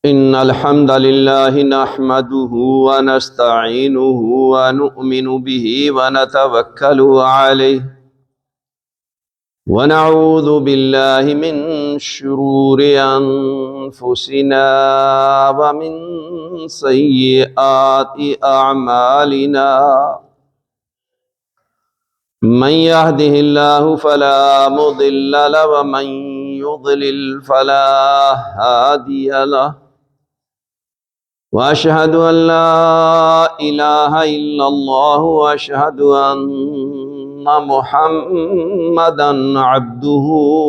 إن الحمد لله نحمده ونستعينه ونؤمن به ونتوكل عليه ونعوذ بالله من شرور أنفسنا ومن سيئات أعمالنا من يهده الله فلا مضل له ومن يضلل فلا هادي له وأشهد أن لا إله إلا الله وأشهد أن محمدا عبده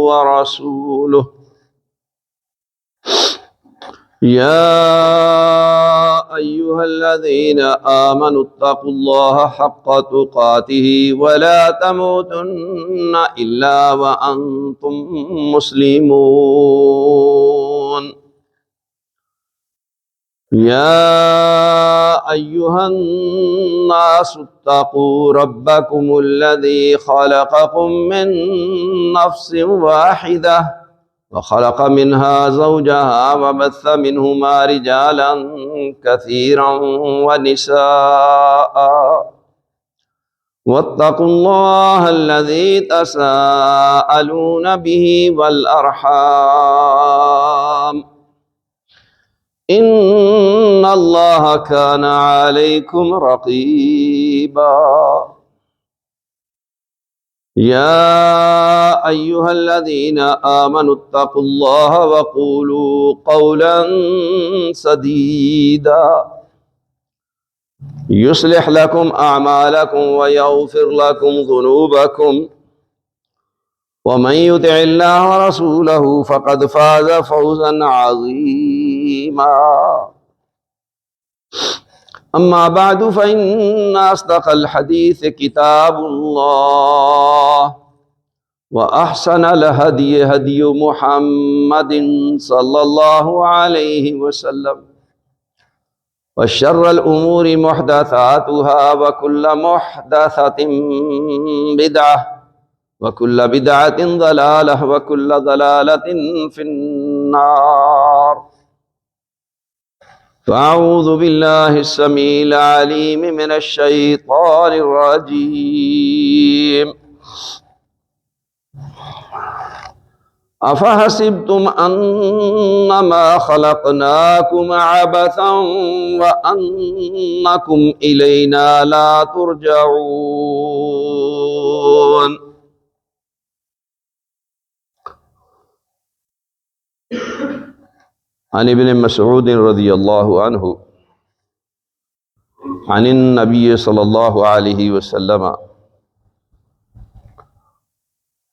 ورسوله يا أيها الذين آمنوا اتقوا الله حق تقاته ولا تموتن إلا وأنتم مسلمون يا أيها الناس اتقوا ربكم الذي خلقكم من نفس واحدة وخلق منها زوجها وبث منهما رجالا كثيرا ونساء واتقوا الله الذي تساءلون به والأرحام إن الله كان عليكم رقيبا يا أيها الذين آمنوا اتقوا الله وقولوا قولا سديدا يصلح لكم أعمالكم ويغفر لكم ذنوبكم ومن يطع الله ورسوله فقد فاز فوزا عظيما أما بعد فإن أصدق الحديث كتاب الله وأحسن الهدي هدي محمد صلى الله عليه وسلم وشر الأمور محدثاتها وكل محدثة بدعة وكل بدعة ضلالة وكل ضلالة في النار فأعوذ بالله السميع العليم من الشيطان الرجيم أفحسبتم أنما خلقناكم عبثا وأنكم إلينا لا ترجعون عن ابن مسعود رضی اللہ عنہ عن النبی صلی اللہ علیہ وسلم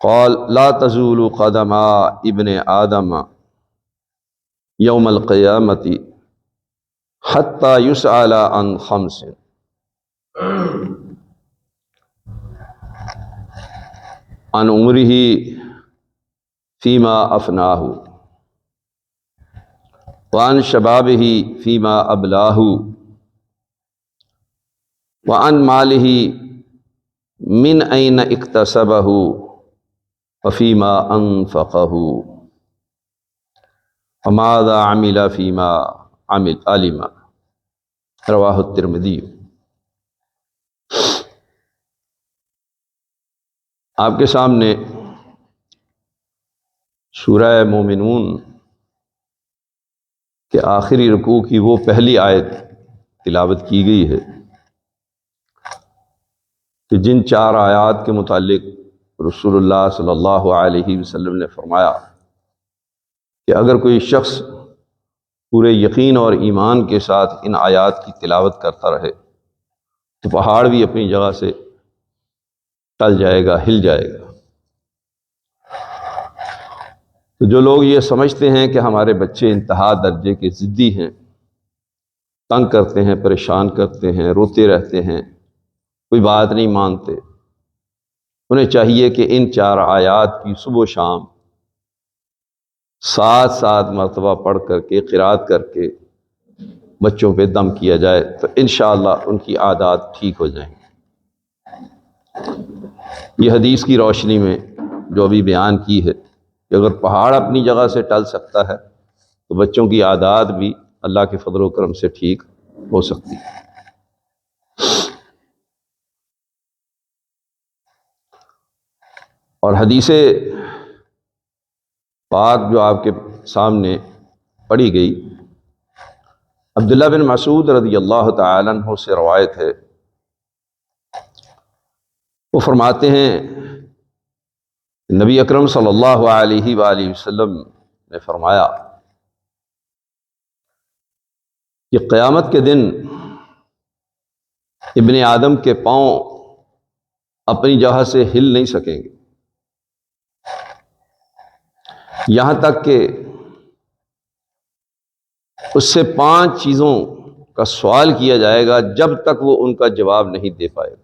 قال لا تزول قدم ابن آدم یوم القیامت حتی یسأل عن خمس عن عمرہ فیما افناہ وعن شبابہ فیما ابلاہ وعن مالہ من این اکتسبہ وفیما انفقہ وماذا عمل فیما علم رواہ الترمذی۔ آپ کے سامنے سورہ مومنون کہ آخری رکوع کی وہ پہلی آیت تلاوت کی گئی ہے کہ جن 4 آیات کے متعلق رسول اللہ صلی اللہ علیہ وسلم نے فرمایا کہ اگر کوئی شخص پورے یقین اور ایمان کے ساتھ ان آیات کی تلاوت کرتا رہے تو پہاڑ بھی اپنی جگہ سے ٹل جائے گا، ہل جائے گا۔ تو جو لوگ یہ سمجھتے ہیں کہ ہمارے بچے انتہا درجے کے ضدی ہیں، تنگ کرتے ہیں، پریشان کرتے ہیں، روتے رہتے ہیں، کوئی بات نہیں مانتے، انہیں چاہیے کہ ان 4 آیات کی صبح و شام 7 مرتبہ پڑھ کر کے قرات کر کے بچوں پہ دم کیا جائے تو انشاءاللہ ان کی عادات ٹھیک ہو جائیں گی۔ یہ حدیث کی روشنی میں جو ابھی بیان کی ہے کہ اگر پہاڑ اپنی جگہ سے ٹل سکتا ہے تو تو بچوں کی عادات بھی اللہ کے فضل و کرم سے ٹھیک ہو سکتی ہے۔ اور حدیث پاک جو آپ کے سامنے پڑھی گئی، عبداللہ بن مسعود رضی اللہ تعالی عنہ سے روایت ہے، وہ فرماتے ہیں نبی اکرم صلی اللہ علیہ وآلہ وسلم نے فرمایا کہ قیامت کے دن ابن آدم کے پاؤں اپنی جگہ سے ہل نہیں سکیں گے یہاں تک کہ اس سے 5 چیزوں کا سوال کیا جائے گا جب تک وہ ان کا جواب نہیں دے پائے گا۔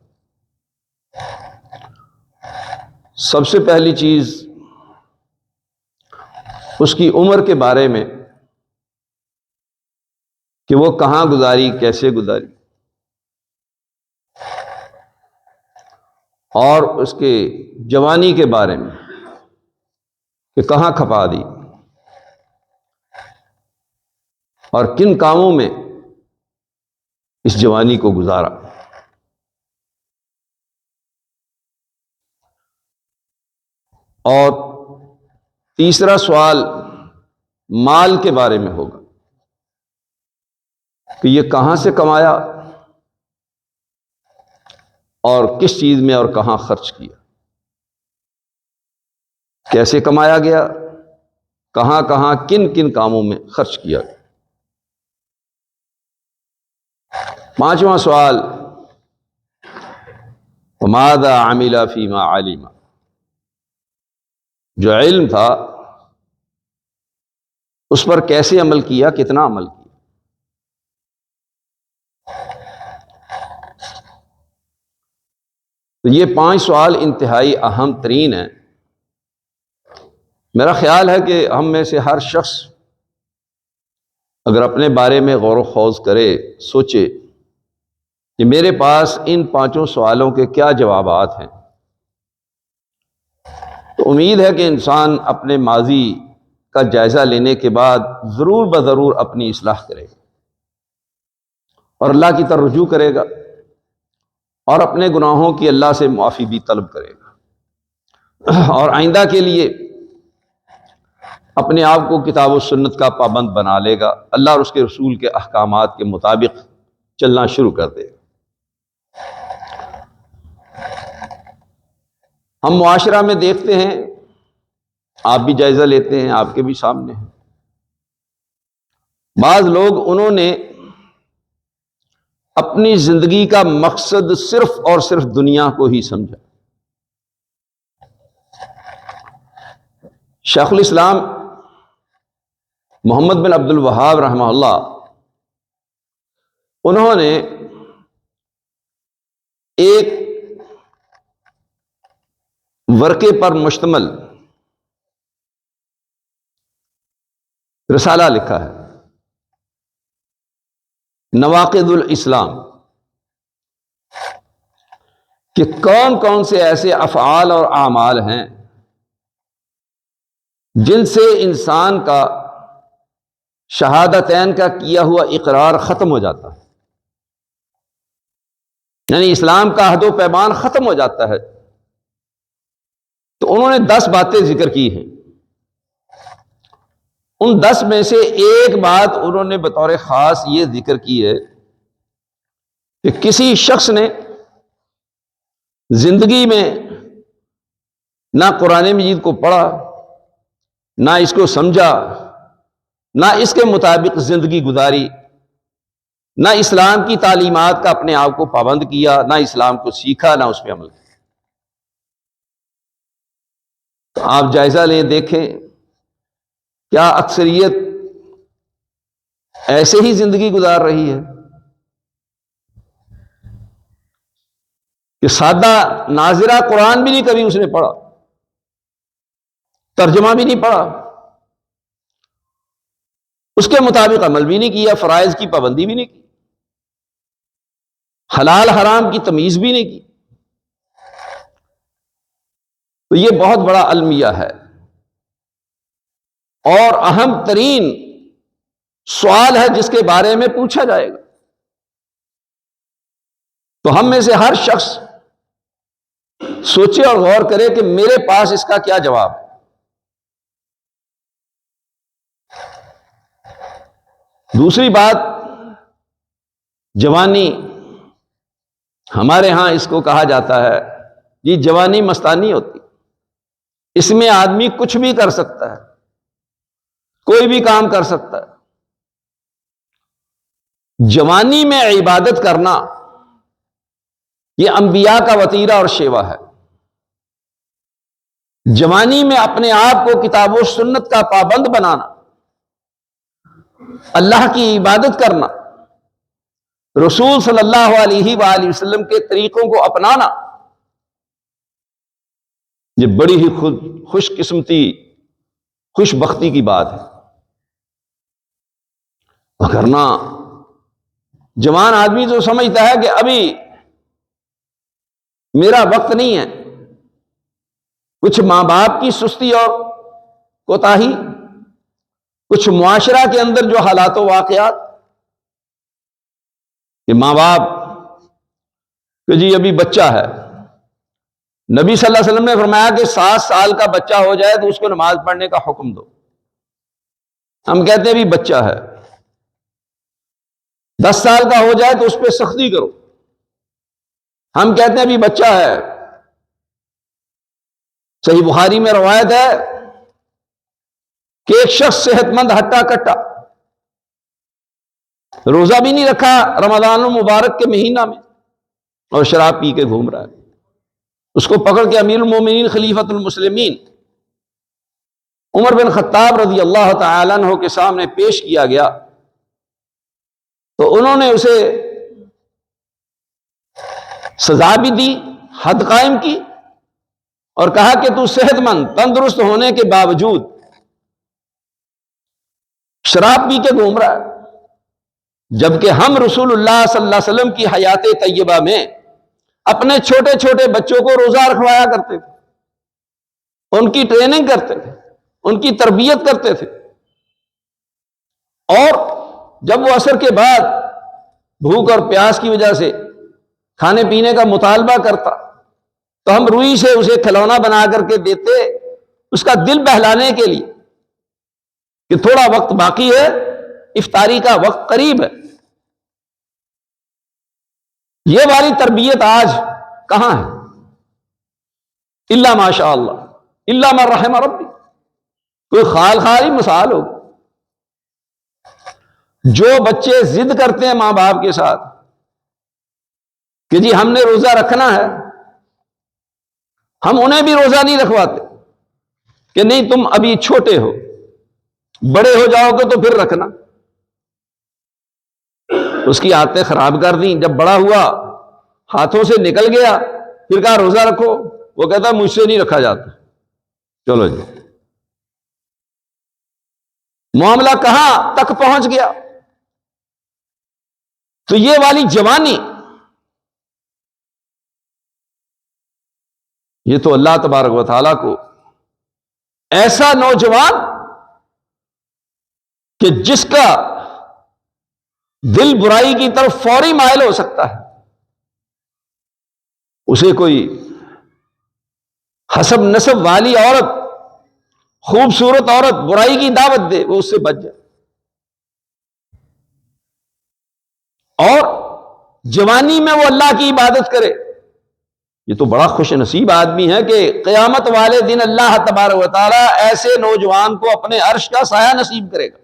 سب سے پہلی چیز اس کی عمر کے بارے میں کہ وہ کہاں گزاری، کیسے گزاری، اور اس کے جوانی کے بارے میں کہ کہاں کھپا دی اور کن کاموں میں اس جوانی کو گزارا۔ اور تیسرا سوال مال کے بارے میں ہوگا کہ یہ کہاں سے کمایا اور کس چیز میں اور کہاں خرچ کیا، کیسے کمایا گیا، کہاں کہاں کن کن کاموں میں خرچ کیا گیا۔ 5واں سوال وماذا عمل فیما علم، جو علم تھا اس پر کیسے عمل کیا، کتنا عمل کیا۔ تو یہ 5 سوال انتہائی اہم ترین ہیں۔ میرا خیال ہے کہ ہم میں سے ہر شخص اگر اپنے بارے میں غور و خوض کرے، سوچے کہ میرے پاس ان 5 سوالوں کے کیا جوابات ہیں، تو امید ہے کہ انسان اپنے ماضی کا جائزہ لینے کے بعد ضرور بضرور اپنی اصلاح کرے گا اور اللہ کی طرف رجوع کرے گا اور اپنے گناہوں کی اللہ سے معافی بھی طلب کرے گا، اور آئندہ کے لیے اپنے آپ کو کتاب و سنت کا پابند بنا لے گا، اللہ اور اس کے رسول کے احکامات کے مطابق چلنا شروع کر دے گا۔ ہم معاشرہ میں دیکھتے ہیں، آپ بھی جائزہ لیتے ہیں، آپ کے بھی سامنے ہیں، بعض لوگ انہوں نے اپنی زندگی کا مقصد صرف اور صرف دنیا کو ہی سمجھا۔ شیخ الاسلام محمد بن عبد الوہاب رحمہ اللہ، انہوں نے ایک ورقے پر مشتمل رسالہ لکھا ہے، نواقض الاسلام، کہ کون کون سے ایسے افعال اور اعمال ہیں جن سے انسان کا شہادتین کا کیا ہوا اقرار ختم ہو جاتا ہے، یعنی اسلام کا عہد و پیمان ختم ہو جاتا ہے۔ تو انہوں نے 10 باتیں ذکر کی ہیں، ان 10 میں سے ایک بات انہوں نے بطور خاص یہ ذکر کی ہے کہ کسی شخص نے زندگی میں نہ قرآن مجید کو پڑھا، نہ اس کو سمجھا، نہ اس کے مطابق زندگی گزاری، نہ اسلام کی تعلیمات کا اپنے آپ کو پابند کیا، نہ اسلام کو سیکھا، نہ اس پہ عمل کیا۔ تو آپ جائزہ لیں، دیکھیں کیا اکثریت ایسے ہی زندگی گزار رہی ہے کہ سادہ ناظرہ قرآن بھی نہیں کبھی اس نے پڑھا، ترجمہ بھی نہیں پڑھا، اس کے مطابق عمل بھی نہیں کیا، فرائض کی پابندی بھی نہیں کی، حلال حرام کی تمیز بھی نہیں کی۔ تو یہ بہت بڑا المیہ ہے اور اہم ترین سوال ہے جس کے بارے میں پوچھا جائے گا. تو ہم میں سے ہر شخص سوچے اور غور کرے کہ میرے پاس اس کا کیا جواب ہے. دوسری بات، جوانی، ہمارے ہاں اس کو کہا جاتا ہے یہ جوانی مستانی ہوتی، اس میں آدمی کچھ بھی کر سکتا ہے، کوئی بھی کام کر سکتا ہے. جوانی میں عبادت کرنا یہ انبیاء کا وتیرہ اور شیوا ہے. جوانی میں اپنے آپ کو کتاب و سنت کا پابند بنانا، اللہ کی عبادت کرنا، رسول صلی اللہ علیہ وآلہ وسلم کے طریقوں کو اپنانا، یہ بڑی ہی خوش قسمتی، خوش بختی کی بات ہے. کرنا جوان آدمی تو سمجھتا ہے کہ ابھی میرا وقت نہیں ہے. کچھ ماں باپ کی سستی اور کوتاہی، کچھ معاشرہ کے اندر جو حالات و واقعات کہ ماں باپ کہ جی ابھی بچہ ہے. نبی صلی اللہ علیہ وسلم نے فرمایا کہ 7 سال کا بچہ ہو جائے تو اس کو نماز پڑھنے کا حکم دو. ہم کہتے ہیں ابھی بچہ ہے. 10 سال کا ہو جائے تو اس پہ سختی کرو. ہم کہتے ہیں ابھی بچہ ہے. صحیح بخاری میں روایت ہے کہ ایک شخص صحت مند ہٹا کٹا، روزہ بھی نہیں رکھا رمضان المبارک کے مہینہ میں، اور شراب پی کے گھوم رہا ہے. اس کو پکڑ کے امیر المومنین خلیفۃ المسلمین عمر بن خطاب رضی اللہ تعالیٰ عنہ کے سامنے پیش کیا گیا. تو انہوں نے اسے سزا بھی دی، حد قائم کی، اور کہا کہ تو صحت مند تندرست ہونے کے باوجود شراب پی کے گھوم رہا ہے. جبکہ ہم رسول اللہ صلی اللہ علیہ وسلم کی حیات طیبہ میں اپنے چھوٹے چھوٹے بچوں کو روزہ رکھوایا کرتے تھے، ان کی ٹریننگ کرتے تھے، ان کی تربیت کرتے تھے. اور جب وہ عصر کے بعد بھوک اور پیاس کی وجہ سے کھانے پینے کا مطالبہ کرتا تو ہم روئی سے اسے کھلونا بنا کر کے دیتے، اس کا دل بہلانے کے لیے کہ تھوڑا وقت باقی ہے، افطاری کا وقت قریب ہے. یہ والی تربیت آج کہاں ہے؟ الا ماشاء اللہ، الا من رحم ربی، کوئی خال خالی مثال ہوگی. جو بچے ضد کرتے ہیں ماں باپ کے ساتھ کہ جی ہم نے روزہ رکھنا ہے، ہم انہیں بھی روزہ نہیں رکھواتے کہ نہیں تم ابھی چھوٹے ہو، بڑے ہو جاؤ گے تو پھر رکھنا. اس کی عادتیں خراب کر دیں. جب بڑا ہوا ہاتھوں سے نکل گیا پھر کہا روزہ رکھو، وہ کہتا مجھ سے نہیں رکھا جاتا. چلو جی، معاملہ کہاں تک پہنچ گیا. تو یہ والی جوانی، یہ تو اللہ تبارک و تعالیٰ کو ایسا نوجوان کہ جس کا دل برائی کی طرف فوری مائل ہو سکتا ہے، اسے کوئی حسب نسب والی عورت، خوبصورت عورت برائی کی دعوت دے، وہ اس سے بچ جائے. اور جوانی میں وہ اللہ کی عبادت کرے. یہ تو بڑا خوش نصیب آدمی ہے کہ قیامت والے دن اللہ تبارک و تعالیٰ ایسے نوجوان کو اپنے عرش کا سایہ نصیب کرے گا.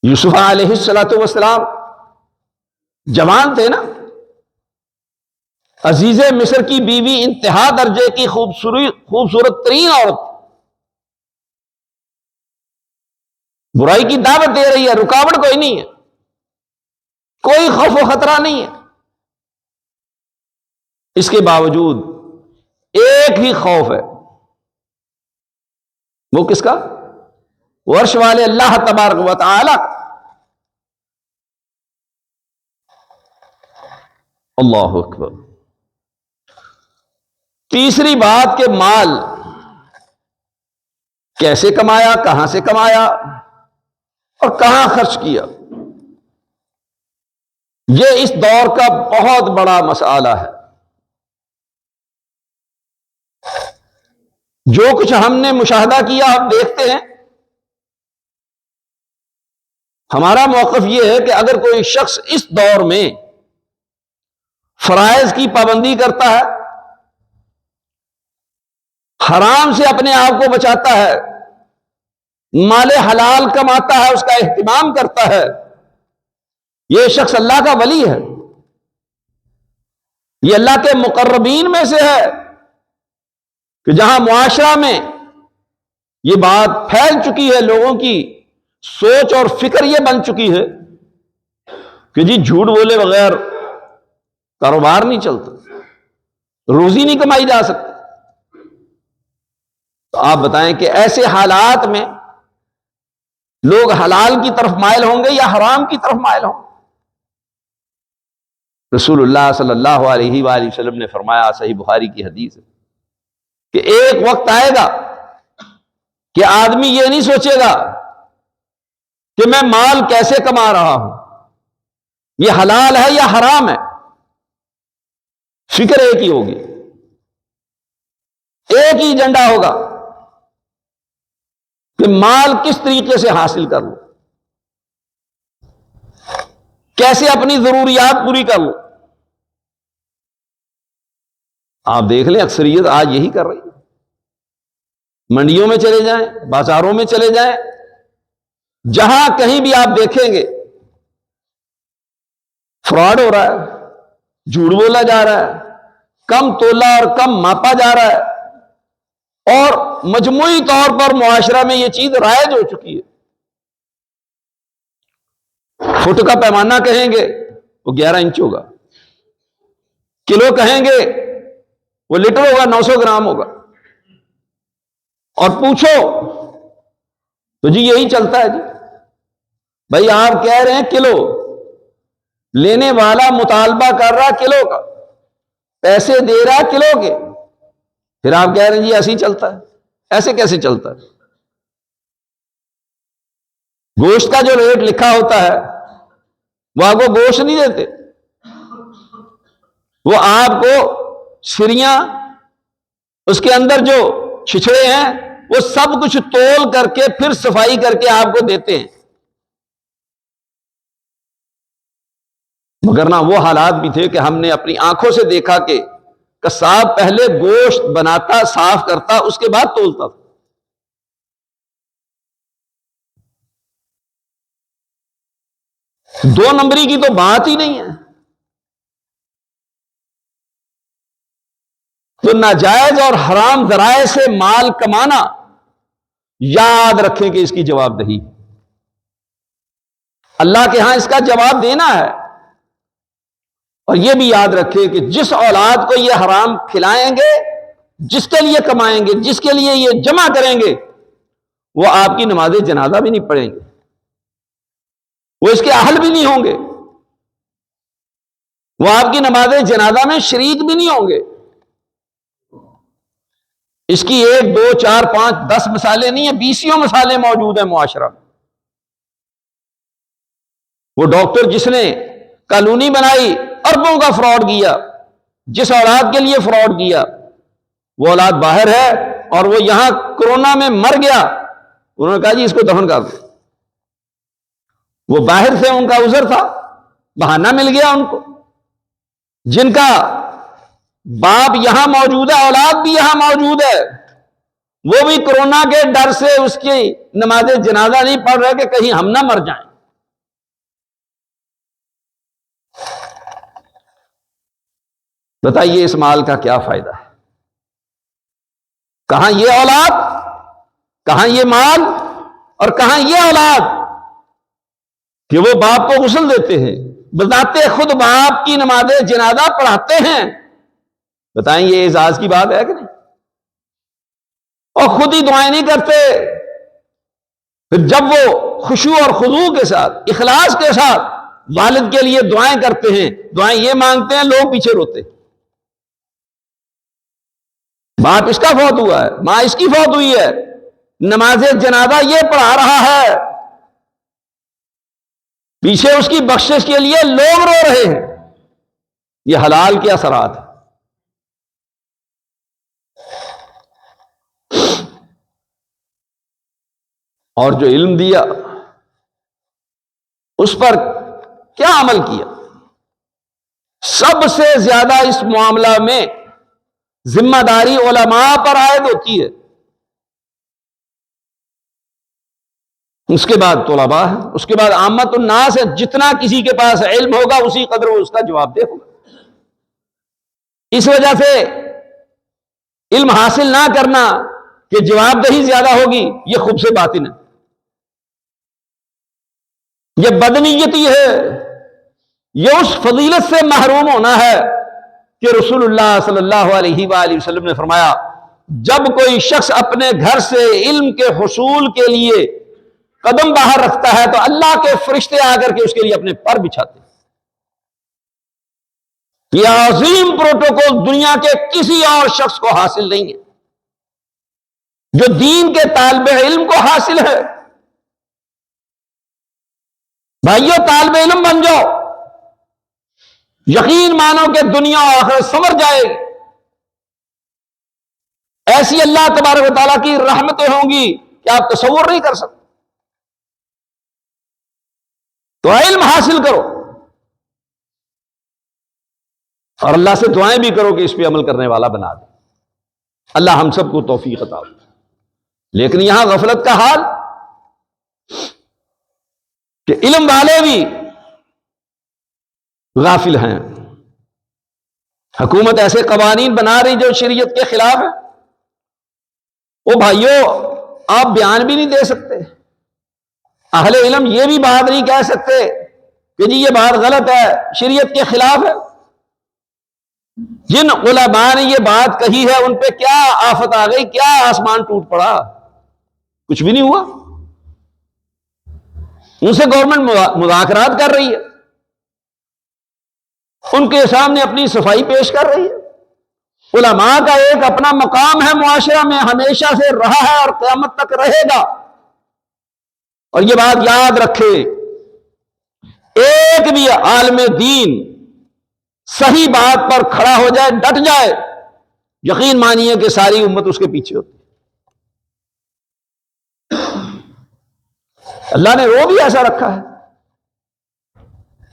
یوسف علیہ السلام جوان تھے نا، عزیز مصر کی بیوی انتہا درجے کی خوبصورت ترین عورت، برائی کی دعوت دے رہی ہے، رکاوٹ کوئی نہیں ہے، کوئی خوف و خطرہ نہیں ہے. اس کے باوجود ایک ہی خوف ہے، وہ کس کا؟ عرش والے اللہ تبارک و تعالی. اللہ اکبر. تیسری بات کہ مال کیسے کمایا، کہاں سے کمایا اور کہاں خرچ کیا؟ یہ اس دور کا بہت بڑا مسئلہ ہے۔ جو کچھ ہم نے مشاہدہ کیا ہم دیکھتے ہیں، ہمارا موقف یہ ہے کہ اگر کوئی شخص اس دور میں فرائض کی پابندی کرتا ہے، حرام سے اپنے آپ کو بچاتا ہے، مال حلال کماتا ہے، اس کا اہتمام کرتا ہے، یہ شخص اللہ کا ولی ہے، یہ اللہ کے مقربین میں سے ہے، کہ جہاں معاشرہ میں یہ بات پھیل چکی ہے، لوگوں کی سوچ اور فکر یہ بن چکی ہے کہ جی جھوٹ بولے بغیر کاروبار نہیں چلتا، روزی نہیں کمائی جا سکتی۔ تو آپ بتائیں کہ ایسے حالات میں لوگ حلال کی طرف مائل ہوں گے یا حرام کی طرف مائل ہوں گے؟ رسول اللہ صلی اللہ علیہ وآلہ وسلم نے فرمایا، صحیح بخاری کی حدیث ہے، کہ ایک وقت آئے گا کہ آدمی یہ نہیں سوچے گا کہ میں مال کیسے کما رہا ہوں، یہ حلال ہے یا حرام ہے، فکر ایک ہی ہوگی، ایک ہی ایجنڈا ہوگا کہ مال کس طریقے سے حاصل کر لوں، کیسے اپنی ضروریات پوری کر لوں۔ آپ دیکھ لیں اکثریت آج یہی کر رہی ہے۔ منڈیوں میں چلے جائیں، بازاروں میں چلے جائیں، جہاں کہیں بھی آپ دیکھیں گے فراڈ ہو رہا ہے، جھوٹ بولا جا رہا ہے، کم تولا اور کم ماپا جا رہا ہے، اور مجموعی طور پر معاشرہ میں یہ چیز رائج ہو چکی ہے۔ فٹ کا پیمانہ کہیں گے وہ 11 انچ ہوگا، کلو کہیں گے وہ لیٹر ہوگا، 900 گرام ہوگا، اور پوچھو تو جی یہی چلتا ہے۔ جی بھائی آپ کہہ رہے ہیں کلو، لینے والا مطالبہ کر رہا کلو کا، پیسے دے رہا کلو کے، پھر آپ کہہ رہے ہیں جی ایسے ہی چلتا ہے۔ ایسے کیسے چلتا ہے؟ گوشت کا جو ریٹ لکھا ہوتا ہے وہ آپ کو گوشت نہیں دیتے، وہ آپ کو سریاں، اس کے اندر جو چھچڑے ہیں وہ سب کچھ تول کر کے پھر صفائی کر کے آپ کو دیتے ہیں۔ مگر نہ وہ حالات بھی تھے کہ ہم نے اپنی آنکھوں سے دیکھا کہ قصاب پہلے گوشت بناتا، صاف کرتا، اس کے بعد تولتا تھا۔ دو نمبری کی تو بات ہی نہیں ہے۔ تو ناجائز اور حرام ذرائع سے مال کمانا، یاد رکھیں کہ اس کی جواب دہی اللہ کے ہاں اس کا جواب دینا ہے۔ اور یہ بھی یاد رکھیں کہ جس اولاد کو یہ حرام کھلائیں گے، جس کے لیے کمائیں گے، جس کے لیے یہ جمع کریں گے، وہ آپ کی نماز جنازہ بھی نہیں پڑھیں گے، وہ اس کے اہل بھی نہیں ہوں گے، وہ آپ کی نماز جنازہ میں شریک بھی نہیں ہوں گے۔ اس کی 1 2 4 5 10 مثالیں نہیں ہیں، 20 مثالیں موجود ہیں معاشرہ میں۔ وہ ڈاکٹر جس نے کالونی بنائی، اربوں کا فراڈ کیا، جس اولاد کے لیے فراڈ کیا، وہ اولاد باہر ہے اور وہ یہاں کورونا میں مر گیا، انہوں نے کہا جی اس کو دفن کر دو۔ وہ باہر سے، ان کا عذر تھا، بہانہ مل گیا ان کو۔ جن کا باپ یہاں موجود ہے، اولاد بھی یہاں موجود ہے، وہ بھی کورونا کے ڈر سے اس کی نماز جنازہ نہیں پڑھ رہے کہ کہیں ہم نہ مر جائیں۔ بتائیے اس مال کا کیا فائدہ ہے؟ کہاں یہ اولاد، کہاں یہ مال، اور کہاں یہ اولاد کہ وہ باپ کو غسل دیتے ہیں، بتاتے خود باپ کی نماز جنازہ پڑھاتے ہیں۔ بتائیں یہ اعزاز کی بات ہے کہ نہیں؟ اور خود ہی دعائیں نہیں کرتے، پھر جب وہ خشوع اور خضوع کے ساتھ، اخلاص کے ساتھ والد کے لیے دعائیں کرتے ہیں، دعائیں یہ مانگتے ہیں، لوگ پیچھے روتے ہیں۔ باپ اس کا فوت ہوا ہے، ماں اس کی فوت ہوئی ہے، نماز جنازہ یہ پڑھا رہا ہے، پیچھے اس کی بخشش کے لیے لوگ رو رہے ہیں، یہ حلال کے اثرات ہیں۔ اور جو علم دیا اس پر کیا عمل کیا؟ سب سے زیادہ اس معاملہ میں ذمہ داری علماء پر عائد ہوتی ہے، اس کے بعد طلباء ہے، اس کے بعد عامت الناس ہے۔ جتنا کسی کے پاس علم ہوگا اسی قدر وہ اس کا جواب دے ہوگا۔ اس وجہ سے علم حاصل نہ کرنا کہ جواب دہی زیادہ ہوگی، یہ خبث باطن ہے، یہ بدنیتی ہے، یہ اس فضیلت سے محروم ہونا ہے کہ رسول اللہ صلی اللہ علیہ وآلہ وسلم نے فرمایا جب کوئی شخص اپنے گھر سے علم کے حصول کے لیے قدم باہر رکھتا ہے تو اللہ کے فرشتے آ کر کے اس کے لیے اپنے پر بچھاتے ہیں۔ یہ عظیم پروٹوکول دنیا کے کسی اور شخص کو حاصل نہیں ہے، جو دین کے طالب علم کو حاصل ہے۔ بھائیو، طالب علم بن جاؤ، یقین مانو کہ دنیا اور آخرت سنور جائے گی۔ ایسی اللہ تبارک و تعالیٰ کی رحمتیں ہوں گی کہ آپ تصور نہیں کر سکتے۔ تو علم حاصل کرو اور اللہ سے دعائیں بھی کرو کہ اس پہ عمل کرنے والا بنا دے۔ اللہ ہم سب کو توفیق عطا ہو۔ لیکن یہاں غفلت کا حال کہ علم والے بھی غافل ہیں۔ حکومت ایسے قوانین بنا رہی جو شریعت کے خلاف ہے۔ او بھائیو، آپ بیان بھی نہیں دے سکتے، اہل علم یہ بھی بات نہیں کہہ سکتے کہ جی یہ بات غلط ہے، شریعت کے خلاف ہے۔ جن علماء نے یہ بات کہی ہے ان پہ کیا آفت آ گئی، کیا آسمان ٹوٹ پڑا؟ کچھ بھی نہیں ہوا۔ ان سے گورنمنٹ مذاکرات کر رہی ہے، ان کے سامنے اپنی صفائی پیش کر رہی ہے۔ علماء کا ایک اپنا مقام ہے، معاشرہ میں ہمیشہ سے رہا ہے اور قیامت تک رہے گا۔ اور یہ بات یاد رکھے، ایک بھی عالم دین صحیح بات پر کھڑا ہو جائے، ڈٹ جائے، یقین مانیے کہ ساری امت اس کے پیچھے ہوتی ہے۔ اللہ نے وہ بھی ایسا رکھا ہے۔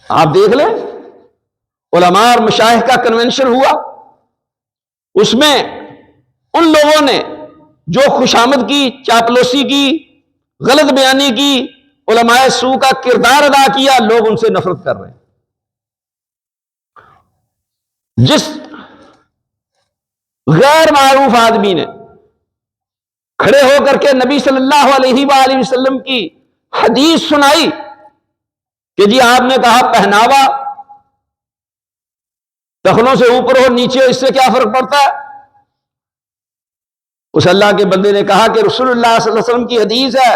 آپ دیکھ لیں، علماء اور مشائخ کا کنونشن ہوا، اس میں ان لوگوں نے جو خوشامد کی، چاپلوسی کی، غلط بیانی کی، علماء سو کا کردار ادا کیا، لوگ ان سے نفرت کر رہے ہیں۔ جس غیر معروف آدمی نے کھڑے ہو کر کے نبی صلی اللہ علیہ وآلہ وسلم کی حدیث سنائی کہ جی آپ نے کہا پہناوا ٹخنوں سے اوپر ہو نیچے، اس سے کیا فرق پڑتا ہے؟ اس اللہ کے بندے نے کہا کہ رسول اللہ صلی اللہ علیہ وسلم کی حدیث ہے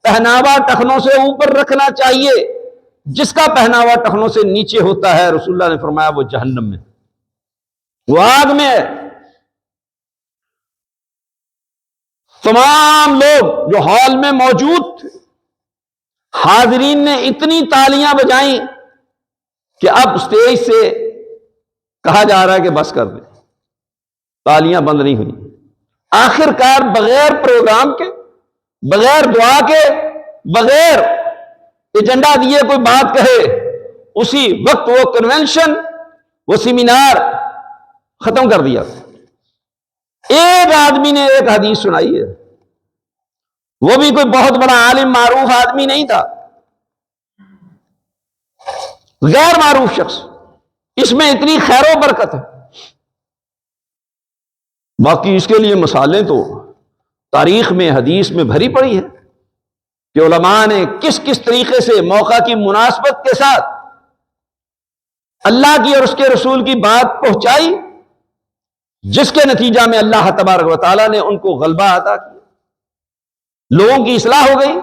پہناوا ٹخنوں سے اوپر رکھنا چاہیے، جس کا پہناوا ٹخنوں سے نیچے ہوتا ہے رسول اللہ نے فرمایا وہ جہنم میں، وہ آگ میں ہے۔ تمام لوگ جو ہال میں موجود تھے، حاضرین نے اتنی تالیاں بجائیں کہ اب اسٹیج سے کہا جا رہا ہے کہ بس کر دیں، تالیاں بند نہیں ہوئی۔ آخر کار بغیر پروگرام کے، بغیر دعا کے، بغیر ایجنڈا دیے کوئی بات کہے، اسی وقت وہ کنونشن، وہ سیمینار ختم کر دیا۔ ایک آدمی نے ایک حدیث سنائی ہے، وہ بھی کوئی بہت بڑا عالم معروف آدمی نہیں تھا، غیر معروف شخص، اس میں اتنی خیر و برکت ہے۔ باقی اس کے لیے مثالیں تو تاریخ میں، حدیث میں بھری پڑی ہے کہ علماء نے کس کس طریقے سے موقع کی مناسبت کے ساتھ اللہ کی اور اس کے رسول کی بات پہنچائی، جس کے نتیجہ میں اللہ تبارک و تعالیٰ نے ان کو غلبہ عطا کیا، لوگوں کی اصلاح ہو گئی،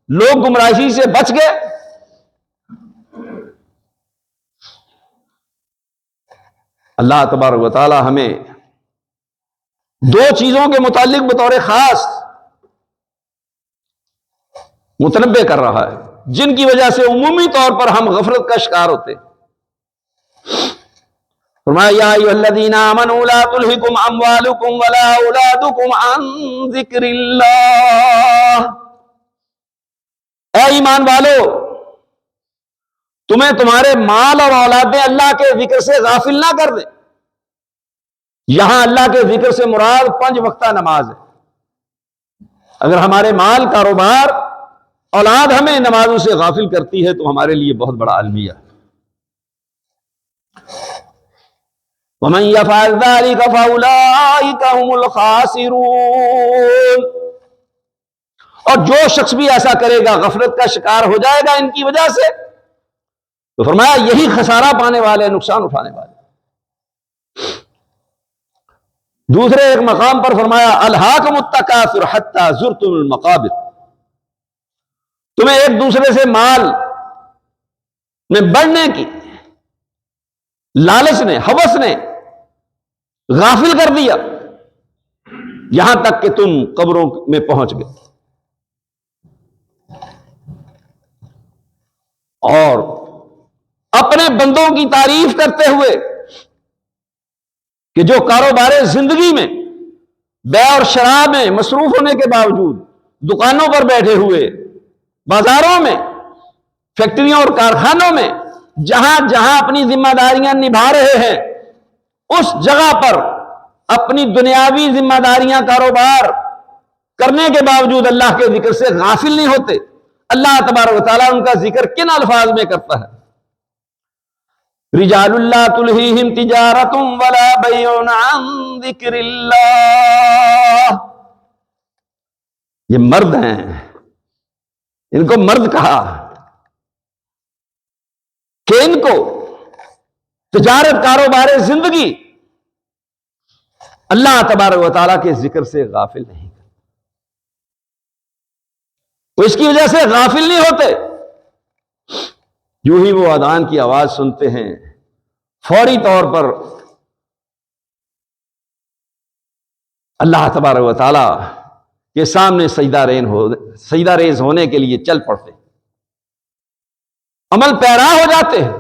لوگ گمراہی سے بچ گئے۔ اللہ تبارک و تعالیٰ ہمیں دو چیزوں کے متعلق بطور خاص متنبع کر رہا ہے، جن کی وجہ سے عمومی طور پر ہم غفلت کا شکار ہوتے ہیں۔ فرمایا یا ایھا الذین آمنوا لا تلھکم اموالکم ولا اولادکم عن ذکر اللہ، اے ایمان والو، تمہیں تمہارے مال اور اولادیں اللہ کے ذکر سے غافل نہ کر دیں۔ یہاں اللہ کے ذکر سے مراد 5 وقتہ نماز ہے۔ اگر ہمارے مال، کاروبار، اولاد ہمیں نمازوں سے غافل کرتی ہے تو ہمارے لیے بہت بڑا المیہ ہے۔ وَمَن يَفْعَلْ ذَلِكَ فَأُولَٰئِكَ هُمُ الْخَاسِرُونَ، اور جو شخص بھی ایسا کرے گا، غفلت کا شکار ہو جائے گا ان کی وجہ سے، تو فرمایا یہی خسارہ پانے والے، نقصان اٹھانے والے۔ دوسرے ایک مقام پر فرمایا الہاکم التکاثر حتی زرتم المقابر، تمہیں ایک دوسرے سے مال میں بڑھنے کی لالچ نے، ہوس نے غافل کر دیا، یہاں تک کہ تم قبروں میں پہنچ گئے۔ اور اپنے بندوں کی تعریف کرتے ہوئے کہ جو کاروبار زندگی میں بیع اور شراب میں مصروف ہونے کے باوجود دکانوں پر بیٹھے ہوئے، بازاروں میں، فیکٹریوں اور کارخانوں میں جہاں جہاں اپنی ذمہ داریاں نبھا رہے ہیں، اس جگہ پر اپنی دنیاوی ذمہ داریاں، کاروبار کرنے کے باوجود اللہ کے ذکر سے غافل نہیں ہوتے۔ اللہ تبارک و تعالیٰ ان کا ذکر کن الفاظ میں کرتا ہے؟ رجال لا تلہیہم تجارۃ ولا بیع عن ذکر اللہ، یہ مرد ہیں، ان کو مرد کہا کہ ان کو تجارت، کاروبار زندگی اللہ تبارک و تعالیٰ کے ذکر سے غافل نہیں، وہ اس کی وجہ سے غافل نہیں ہوتے۔ جو ہی وہ اذان کی آواز سنتے ہیں، فوری طور پر اللہ تبارک و تعالیٰ کے سامنے سجدہ ریز ہونے کے لیے چل پڑتے، عمل پیرا ہو جاتے ہیں۔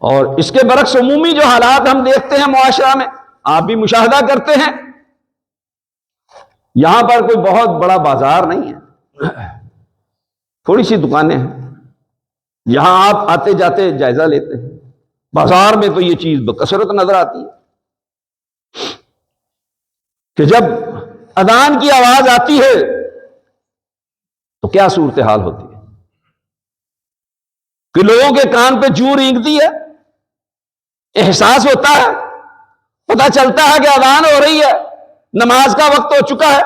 اور اس کے برعکس عمومی جو حالات ہم دیکھتے ہیں معاشرہ میں، آپ بھی مشاہدہ کرتے ہیں، یہاں پر کوئی بہت بڑا بازار نہیں ہے، تھوڑی سی دکانیں ہیں، یہاں آپ آتے جاتے جائزہ لیتے ہیں، بازار میں تو یہ چیز بکثرت نظر آتی ہے کہ جب اذان کی آواز آتی ہے تو کیا صورتحال ہوتی ہے کہ لوگوں کے کان پہ جوں رینگتی ہے، احساس ہوتا ہے، پتہ چلتا ہے کہ اذان ہو رہی ہے، نماز کا وقت ہو چکا ہے۔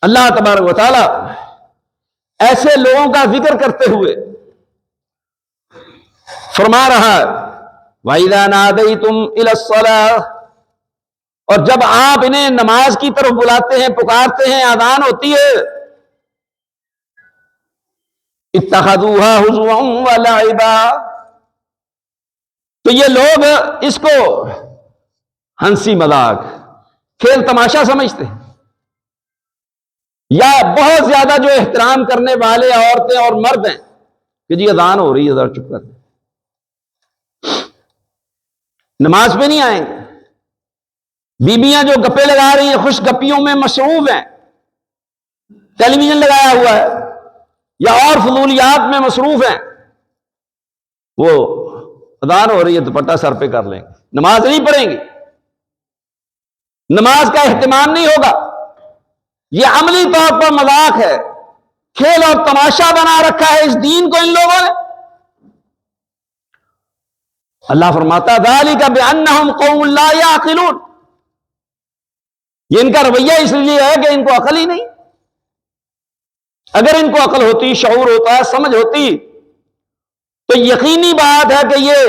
اللہ تبارک و تعالی ایسے لوگوں کا ذکر کرتے ہوئے فرما رہا ہے وَإِذَا نَادَيْتُمْ إِلَى الصَّلَاةِ، اور جب آپ انہیں نماز کی طرف بلاتے ہیں، پکارتے ہیں، اذان ہوتی ہے، اتخذوها هزوا ولعبا، تو یہ لوگ اس کو ہنسی مذاق، کھیل تماشا سمجھتے ہیں، یا بہت زیادہ جو احترام کرنے والے عورتیں اور مرد ہیں کہ جی اذان ہو رہی ہے، ذرا چپ کر دیں، نماز پہ نہیں آئیں گے۔ بیویاں جو گپے لگا رہی ہیں، خوش گپیوں میں مصروف ہیں، ٹیلی ویژن لگایا ہوا ہے یا اور فضولیات میں مصروف ہیں، وہ اذان ہو رہی ہے دوپٹہ سر پہ کر لیں گے، نماز نہیں پڑھیں گے، نماز کا اہتمام نہیں ہوگا۔ یہ عملی طور پر مذاق ہے، کھیل اور تماشا بنا رکھا ہے اس دین کو ان لوگوں نے۔ اللہ فرماتا ذالک بأنہم قوم لا یعقلون، یہ ان کا رویہ اس لیے ہے کہ ان کو عقل ہی نہیں۔ اگر ان کو عقل ہوتی، شعور ہوتا، سمجھ ہوتی، تو یقینی بات ہے کہ یہ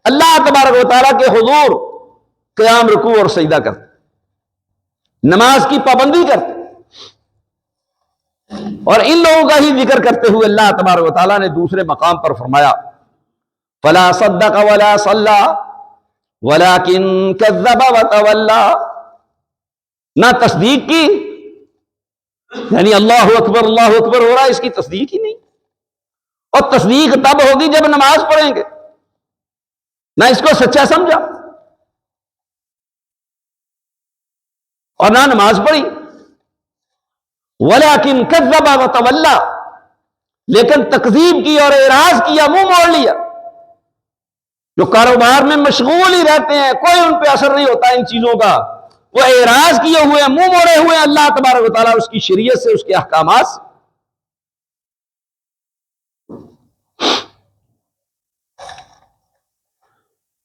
اللہ تبارک و تعالیٰ کے حضور قیام، رکوع اور سجدہ کرتے، نماز کی پابندی کرتے۔ اور ان لوگوں کا ہی ذکر کرتے ہوئے اللہ تبارک و تعالیٰ نے دوسرے مقام پر فرمایا فلا صدق ولا صلى ولكن كذب وتولى، نہ تصدیق کی، یعنی اللہ اکبر ہو رہا ہے، اس کی تصدیق ہی نہیں۔ اور تصدیق تب ہوگی جب نماز پڑھیں گے، نہ اس کو سچا سمجھا اور نہ نماز پڑھی۔ وَلَٰكِن كَذَّبَ وَتَوَلَّىٰ، لیکن تکذیب کی اور اعراض کیا، منہ موڑ لیا۔ جو کاروبار میں مشغول ہی رہتے ہیں، کوئی ان پہ اثر نہیں ہوتا ان چیزوں کا، وہ اعراض کیے ہوئے، منہ موڑے ہوئے اللہ تبارک و تعالیٰ اس کی شریعت سے، اس کے احکامات سے۔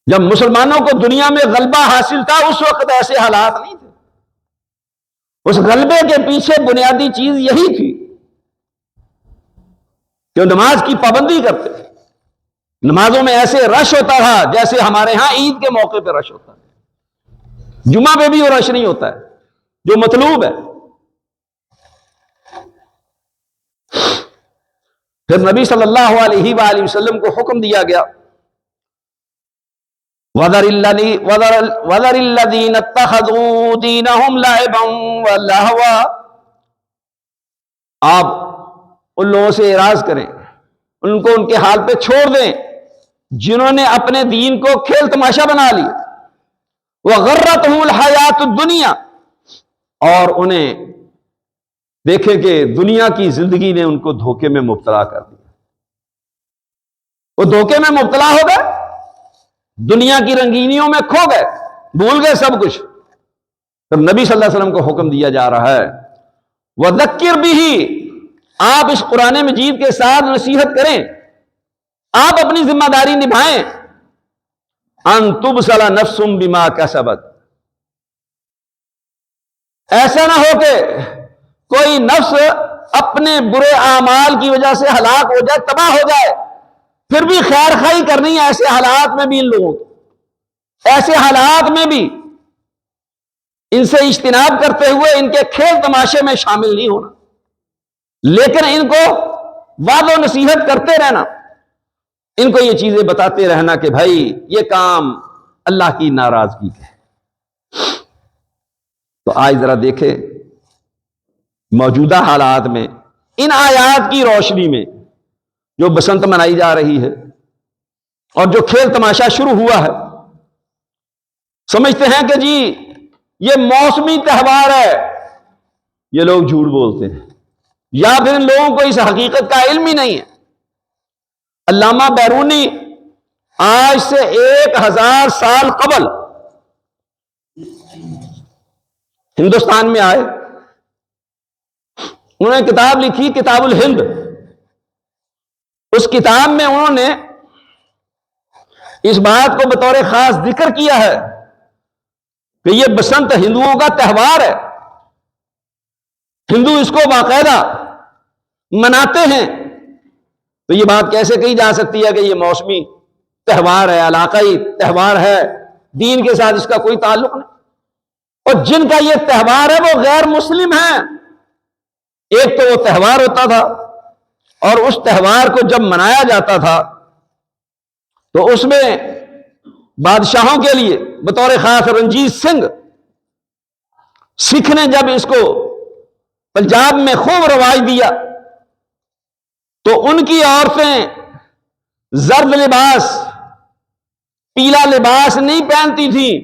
جب مسلمانوں کو دنیا میں غلبہ حاصل تھا اس وقت ایسے حالات نہیں تھے۔ اس غلبے کے پیچھے بنیادی چیز یہی تھی کہ نماز کی پابندی کرتے تھے۔ نمازوں میں ایسے رش ہوتا تھا جیسے ہمارے ہاں عید کے موقع پہ رش ہوتا ہے، جمعہ پہ بھی وہ رش نہیں ہوتا ہے جو مطلوب ہے۔ پھر نبی صلی اللہ علیہ وآلہ وسلم کو حکم دیا گیا، وَذَرِ الَّذِينَ اتَّخَذُوا دِينَهُمْ لَعِبًا وَلَهْوًا، آپ ان لوگوں سے اعراض کریں، ان کو ان کے حال پہ چھوڑ دیں جنہوں نے اپنے دین کو کھیل تماشا بنا لیا۔ وَغَرَّتْهُمُ الْحَيَاةُ الدُّنْيَا، اور انہیں دیکھیں کہ دنیا کی زندگی نے ان کو دھوکے میں مبتلا کر دیا، وہ دھوکے میں مبتلا ہو گئے، دنیا کی رنگینیوں میں کھو گئے، بھول گئے سب کچھ۔ پھر نبی صلی اللہ علیہ وسلم کو حکم دیا جا رہا ہے، وَذَكِّرْ بِهِ، آپ اس قرآن مجید کے ساتھ نصیحت کریں، آپ اپنی ذمہ داری نبھائیں، ان تبصل نفس بما کسبت، ایسا نہ ہو کہ کوئی نفس اپنے برے اعمال کی وجہ سے ہلاک ہو جائے، تباہ ہو جائے، پھر بھی خیر خواہی کرنی ہے ایسے حالات میں بھی ان لوگوں کو، ایسے حالات میں بھی ان سے اجتناب کرتے ہوئے ان کے کھیل تماشے میں شامل نہیں ہونا، لیکن ان کو وعظ و نصیحت کرتے رہنا، ان کو یہ چیزیں بتاتے رہنا کہ بھائی یہ کام اللہ کی ناراضگی ہے۔ تو آج ذرا دیکھیں موجودہ حالات میں ان آیات کی روشنی میں جو بسنت منائی جا رہی ہے اور جو کھیل تماشا شروع ہوا ہے، سمجھتے ہیں کہ جی یہ موسمی تہوار ہے، یہ لوگ جھوٹ بولتے ہیں، یا پھر ان لوگوں کو اس حقیقت کا علم ہی نہیں ہے۔ علامہ بیرونی آج سے 1000 سال قبل ہندوستان میں آئے، انہوں نے کتاب لکھی کتاب الہند۔ اس کتاب میں انہوں نے اس بات کو بطور خاص ذکر کیا ہے کہ یہ بسنت ہندوؤں کا تہوار ہے، ہندو اس کو باقاعدہ مناتے ہیں۔ تو یہ بات کیسے کہی جا سکتی ہے کہ یہ موسمی تہوار ہے، علاقائی تہوار ہے، دین کے ساتھ اس کا کوئی تعلق نہیں۔ اور جن کا یہ تہوار ہے وہ غیر مسلم ہیں۔ ایک تو وہ تہوار ہوتا تھا، اور اس تہوار کو جب منایا جاتا تھا تو اس میں بادشاہوں کے لیے بطور خاص رنجیت سنگھ سکھ نے جب اس کو پنجاب میں خوب رواج دیا تو ان کی عورتیں زرد لباس، پیلا لباس نہیں پہنتی تھیں،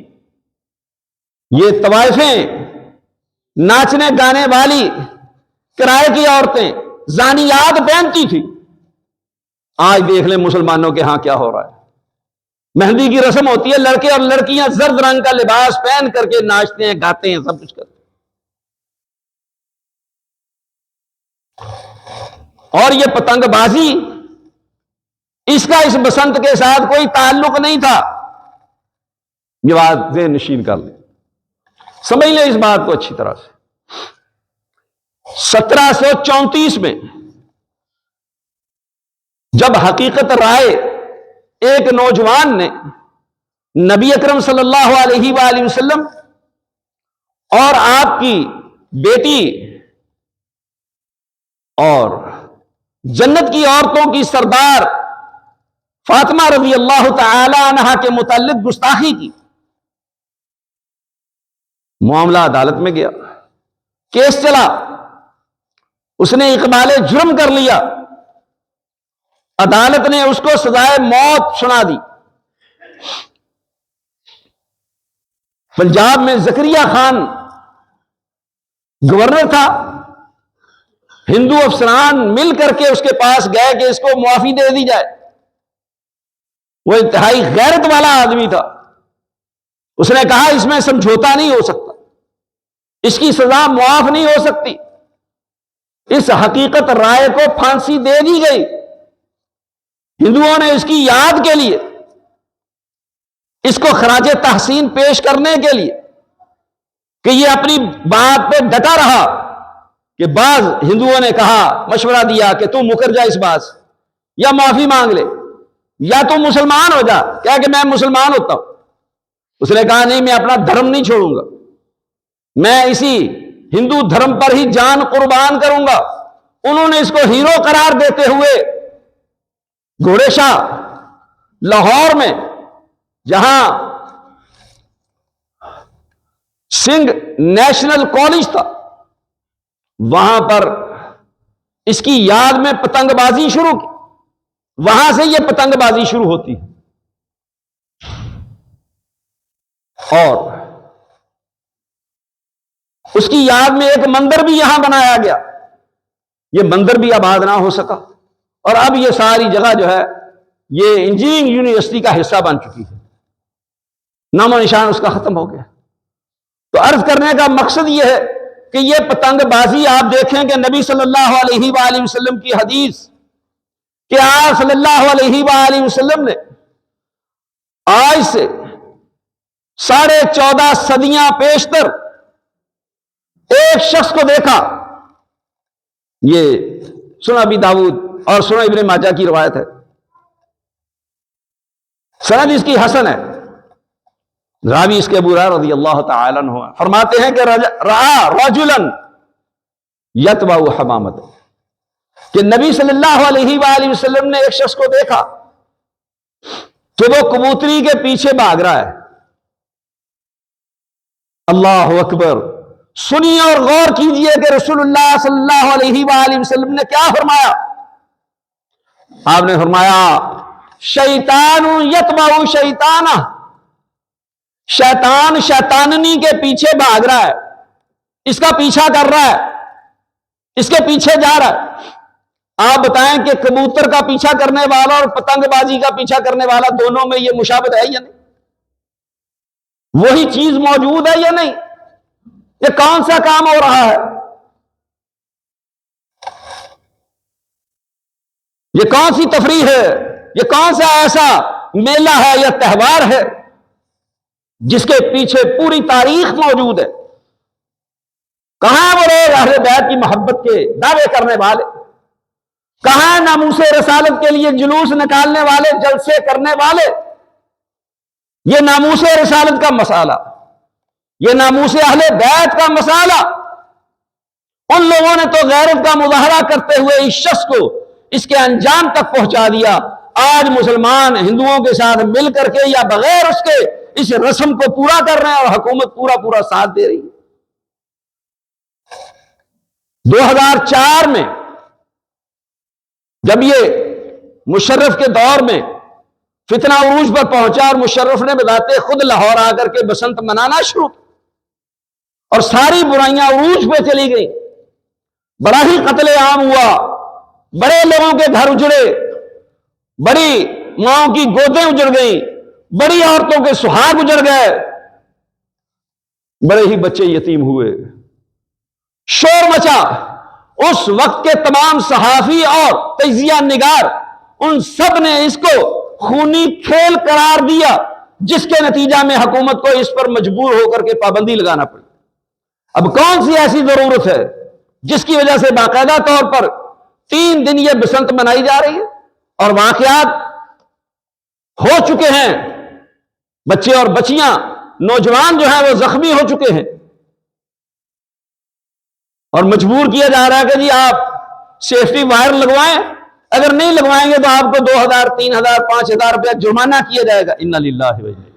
یہ طوائفیں، ناچنے گانے والی کرائے کی عورتیں، زانیات پہنتی تھی۔ آج دیکھ لیں مسلمانوں کے ہاں کیا ہو رہا ہے۔ مہندی کی رسم ہوتی ہے، لڑکے اور لڑکیاں زرد رنگ کا لباس پہن کر کے ناچتے ہیں، گاتے ہیں، سب کچھ کرتے ہیں۔ اور یہ پتنگ بازی، اس کا اس بسنت کے ساتھ کوئی تعلق نہیں تھا۔ یہ بات ذہن نشین کر لیں، سمجھ لیں اس بات کو اچھی طرح سے۔ 1734 میں جب حقیقت رائے ایک نوجوان نے نبی اکرم صلی اللہ علیہ وآلہ وسلم اور آپ کی بیٹی اور جنت کی عورتوں کی سردار فاطمہ رضی اللہ تعالی عنہا کے متعلق گستاخی کی، معاملہ عدالت میں گیا۔ کیس چلا، اس نے اقبال جرم کر لیا، عدالت نے اس کو سزائے موت سنا دی۔ پنجاب میں زکریا خان گورنر تھا، ہندو افسران مل کر کے اس کے پاس گئے کہ اس کو معافی دے دی جائے۔ وہ انتہائی غیرت والا آدمی تھا، اس نے کہا اس میں سمجھوتا نہیں ہو سکتا، اس کی سزا معاف نہیں ہو سکتی۔ اس حقیقت رائے کو پھانسی دے دی گئی۔ ہندوؤں نے اس کی یاد کے لیے، اس کو خراج تحسین پیش کرنے کے لیے کہ یہ اپنی بات پہ ڈٹا رہا، کہ بعض ہندوؤں نے کہا، مشورہ دیا کہ تم مکر جا اس بات سے، یا معافی مانگ لے، یا تم مسلمان ہو جا، کہا کہ میں مسلمان ہوتا ہوں۔ اس نے کہا نہیں، میں اپنا دھرم نہیں چھوڑوں گا، میں اسی ہندو دھرم پر ہی جان قربان کروں گا۔ انہوں نے اس کو ہیرو قرار دیتے ہوئے گھوڑے شاہ لاہور میں، جہاں سنگھ نیشنل کالج تھا، وہاں پر اس کی یاد میں پتنگ بازی شروع کی۔ وہاں سے یہ پتنگ بازی شروع ہوتی ہے، اور اس کی یاد میں ایک مندر بھی یہاں بنایا گیا۔ یہ مندر بھی آباد نہ ہو سکا، اور اب یہ ساری جگہ جو ہے یہ انجینئرنگ یونیورسٹی کا حصہ بن چکی ہے، نام و نشان اس کا ختم ہو گیا۔ تو عرض کرنے کا مقصد یہ ہے کہ یہ پتنگ بازی آپ دیکھیں کہ نبی صلی اللہ علیہ وآلہ وسلم کی حدیث کہ آپ صلی اللہ علیہ وآلہ وسلم نے آج سے 14.5 صدیاں پیشتر ایک شخص کو دیکھا۔ یہ سنن ابی داؤد اور سنن ابن ماجہ کی روایت ہے، سند اس کی حسن ہے، راوی اس کے ابو ہریرہ رضی اللہ تعالی عنہ فرماتے ہیں کہ رأى رجلا یتبع حمامۃ، کہ نبی صلی اللہ علیہ وآلہ وسلم نے ایک شخص کو دیکھا کہ وہ کبوتری کے پیچھے بھاگ رہا ہے۔ اللہ اکبر! سنیے اور غور کیجئے کہ رسول اللہ صلی اللہ علیہ وآلہ وسلم نے کیا فرمایا۔ آپ نے فرمایا شیطان یتبع شیطانہ، شیطان شیطاننی کے پیچھے بھاگ رہا ہے، اس کا پیچھا کر رہا ہے، اس کے پیچھے جا رہا ہے۔ آپ بتائیں کہ کبوتر کا پیچھا کرنے والا اور پتنگ بازی کا پیچھا کرنے والا دونوں میں یہ مشابہت ہے یا نہیں؟ وہی چیز موجود ہے یا نہیں؟ یہ کون سا کام ہو رہا ہے؟ یہ کون سی تفریح ہے؟ یہ کون سا ایسا میلہ ہے یا تہوار ہے جس کے پیچھے پوری تاریخ موجود ہے؟ کہاں وہ لوگ اہل بیت کی محبت کے دعوے کرنے والے؟ کہاں ناموس رسالت کے لیے جلوس نکالنے والے، جلسے کرنے والے؟ یہ ناموس رسالت کا مسئلہ، یہ ناموس اہل بیت کا مسئلہ، ان لوگوں نے تو غیرت کا مظاہرہ کرتے ہوئے اس شخص کو اس کے انجام تک پہنچا دیا۔ آج مسلمان ہندوؤں کے ساتھ مل کر کے یا بغیر اس کے اس رسم کو پورا کر رہے ہیں، اور حکومت پورا ساتھ دے رہی ہے۔ 2004 میں جب یہ مشرف کے دور میں فتنہ عروج پر پہنچا اور مشرف نے بذات خود لاہور آ کر کے بسنت منانا شروع کیا اور ساری برائیاں عروج پہ چلی گئی، بڑا ہی قتل عام ہوا، بڑے لوگوں کے گھر اجڑے، بڑی ماؤں کی گودیں اجڑ گئیں، بڑی عورتوں کے سہاگ اجڑ گئے، بڑے ہی بچے یتیم ہوئے، شور مچا۔ اس وقت کے تمام صحافی اور تجزیہ نگار ان سب نے اس کو خونی کھیل قرار دیا، جس کے نتیجہ میں حکومت کو اس پر مجبور ہو کر کے پابندی لگانا پڑی۔ اب کون سی ایسی ضرورت ہے جس کی وجہ سے باقاعدہ طور پر 3 دن یہ بسنت منائی جا رہی ہے اور واقعات ہو چکے ہیں، بچے اور بچیاں، نوجوان جو ہیں وہ زخمی ہو چکے ہیں، اور مجبور کیا جا رہا ہے کہ جی آپ سیفٹی وائر لگوائیں، اگر نہیں لگوائیں گے تو آپ کو 2000 3000 5000 روپیہ جرمانہ کیا جائے گا۔ انا للہ و انا الیہ۔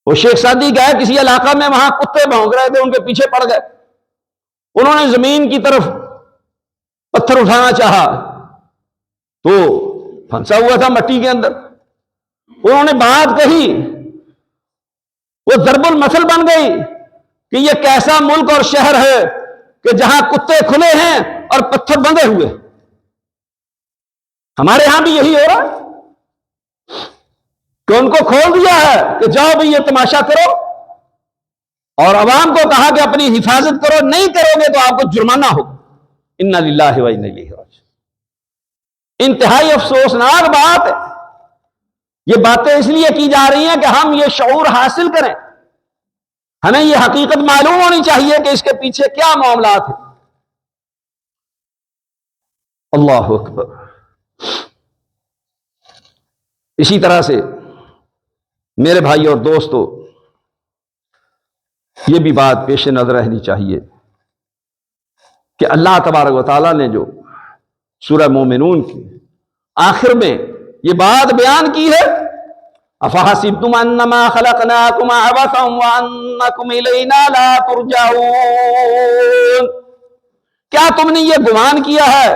وہ شیخ سعدی گئے کسی علاقہ میں، وہاں کتے بھونک رہے تھے، ان کے پیچھے پڑ گئے، انہوں نے زمین کی طرف پتھر اٹھانا چاہا تو پھنسا ہوا تھا مٹی کے اندر. انہوں نے بات کہی، وہ ضرب المثل بن گئی کہ یہ کیسا ملک اور شہر ہے کہ جہاں کتے کھلے ہیں اور پتھر بندھے ہوئے. ہمارے ہاں بھی یہی ہو رہا ہے کہ ان کو کھول دیا ہے کہ جاؤ بھی یہ تماشا کرو، اور عوام کو کہا کہ اپنی حفاظت کرو، نہیں کرو گے تو آپ کو جرمانہ ہوگا. انا للہ و انا الیہ راجعون. انتہائی افسوسناک بات ہے. یہ باتیں اس لیے کی جا رہی ہیں کہ ہم یہ شعور حاصل کریں، ہمیں یہ حقیقت معلوم ہونی چاہیے کہ اس کے پیچھے کیا معاملات ہیں. اللہ اکبر. اسی طرح سے میرے بھائی اور دوستو، یہ بھی بات پیش نظر رہنی چاہیے کہ اللہ تبارک و تعالیٰ نے جو سورہ مومنون کی آخر میں یہ بات بیان کی ہے، افحسبتم انما خلقناکم عبثا وانکم الینا لا ترجعون. کیا تم نے یہ گمان کیا ہے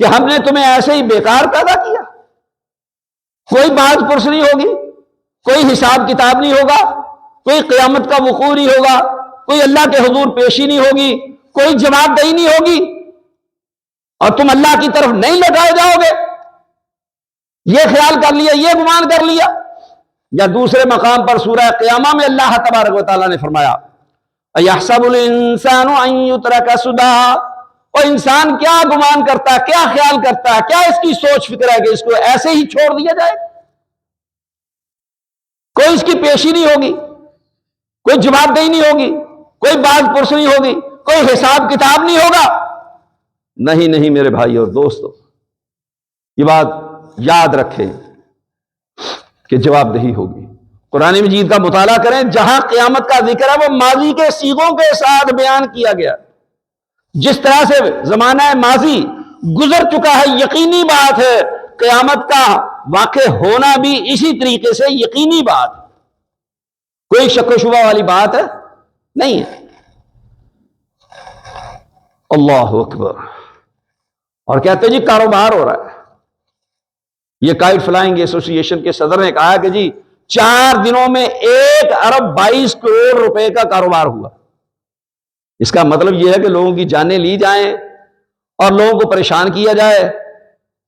کہ ہم نے تمہیں ایسے ہی بیکار پیدا کیا؟ کوئی بات پرس نہیں ہوگی، کوئی حساب کتاب نہیں ہوگا، کوئی قیامت کا وقوع نہیں ہوگا، کوئی اللہ کے حضور پیشی نہیں ہوگی، کوئی جواب دہی نہیں ہوگی، اور تم اللہ کی طرف نہیں لوٹائے جاؤ گے. یہ خیال کر لیا، یہ گمان کر لیا. یا دوسرے مقام پر سورہ قیامہ میں اللہ تبارک و تعالیٰ نے فرمایا اَيَحْسَبُ الْإِنسَانُ أَن يُتْرَكَ سُدًى. اور انسان کیا گمان کرتا ہے، کیا خیال کرتا ہے، کیا اس کی سوچ فکر ہے کہ اس کو ایسے ہی چھوڑ دیا جائے؟ کوئی اس کی پیشی نہیں ہوگی، کوئی جواب دہی نہیں ہوگی، کوئی بات پرس نہیں ہوگی، کوئی حساب کتاب نہیں ہوگا. نہیں میرے بھائی اور دوستو، یہ بات یاد رکھیں کہ جواب دہی ہوگی. قرآن مجید کا مطالعہ کریں، جہاں قیامت کا ذکر ہے وہ ماضی کے صیغوں کے ساتھ بیان کیا گیا. جس طرح سے زمانہ ماضی گزر چکا ہے، یقینی بات ہے قیامت کا واقع ہونا بھی اسی طریقے سے یقینی بات، کوئی شک و شبہ والی بات ہے نہیں ہے. اللہ اکبر. اور کہتے ہیں جی کاروبار ہو رہا ہے. یہ کائٹ فلائنگ ایسوسی ایشن کے صدر نے کہا کہ جی 4 دنوں میں 1 ارب 22 کروڑ روپے کا کاروبار ہوا. اس کا مطلب یہ ہے کہ لوگوں کی جانیں لی جائیں اور لوگوں کو پریشان کیا جائے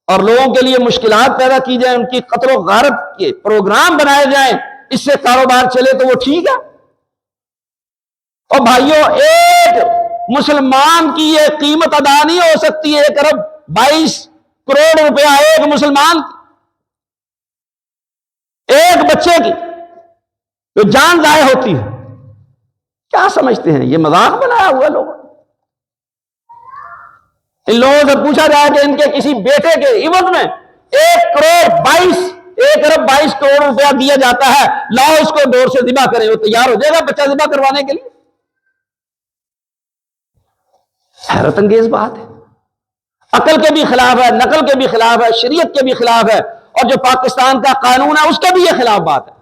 اور لوگوں کے لیے مشکلات پیدا کی جائیں، ان کی قتل و غارت کے پروگرام بنائے جائیں، اس سے کاروبار چلے تو وہ ٹھیک ہے. اور بھائیوں، ایک مسلمان کی یہ قیمت ادا نہیں ہو سکتی. 1 ارب 22 کروڑ روپیہ ایک مسلمان کی، ایک بچے کی تو جان ضائع ہوتی ہے. کیا سمجھتے ہیں یہ مذاق بنایا ہوا لوگوں؟ ان لوگوں سے پوچھا جائے کہ ان کے کسی بیٹے کے عوض میں 1 ارب 22 کروڑ روپیہ دیا جاتا ہے، لاؤ اس کو ڈور سے ذبح کریں، وہ تیار ہو جائے گا بچہ ذبح کروانے کے لیے. حیرت انگیز بات ہے. عقل کے بھی خلاف ہے، نقل کے بھی خلاف ہے، شریعت کے بھی خلاف ہے، اور جو پاکستان کا قانون ہے اس کے بھی یہ خلاف بات ہے.